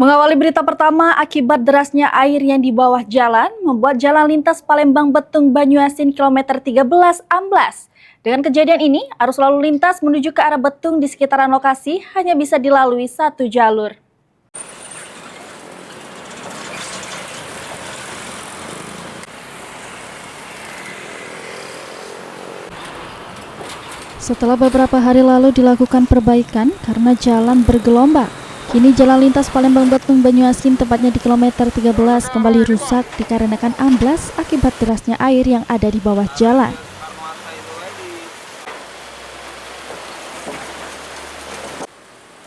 Mengawali berita pertama, akibat derasnya air yang di bawah jalan membuat jalan lintas Palembang Betung Banyuasin kilometer 13 amblas. Dengan kejadian ini, arus lalu lintas menuju ke arah Betung di sekitaran lokasi hanya bisa dilalui satu jalur. Setelah beberapa hari lalu dilakukan perbaikan karena jalan bergelombang, kini jalan lintas Palembang Betung Banyuasin tepatnya di kilometer 13 kembali rusak dikarenakan amblas akibat derasnya air yang ada di bawah jalan.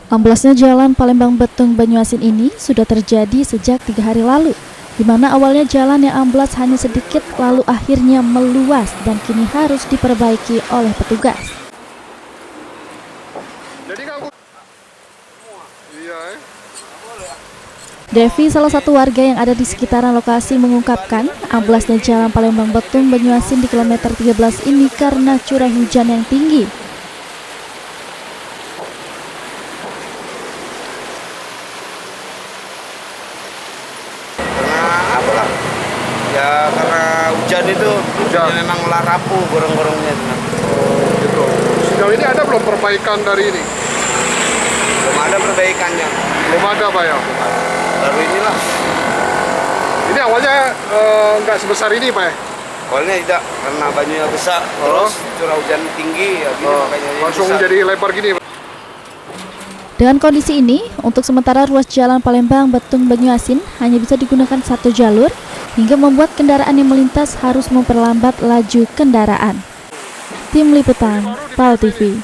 Amblasnya jalan Palembang Betung Banyuasin ini sudah terjadi sejak 3 hari lalu, di mana awalnya jalan yang amblas hanya sedikit lalu akhirnya meluas dan kini harus diperbaiki oleh petugas. Devi, salah satu warga yang ada di sekitaran lokasi, mengungkapkan amblasnya jalan Palembang Betung Banyuasin di kilometer 13 ini karena curah hujan yang tinggi. Karena apalah, ya karena hujan itu memang rapuh gorong-gorongnya. Oh, gitu. Sejauh ini ada belum perbaikan dari ini? Belum ada perbaikannya. Belum ada, Pak ya? Baru inilah. Ini awalnya nggak sebesar ini, Pak ya? Awalnya tidak, karena banyunya besar, terus curah hujan tinggi, ya gini makanya langsung besar. jadi lebar gini, Pak. Dengan kondisi ini, untuk sementara ruas jalan Palembang Betung Banyuasin hanya bisa digunakan satu jalur, hingga membuat kendaraan yang melintas harus memperlambat laju kendaraan. Tim Liputan, PAL TV.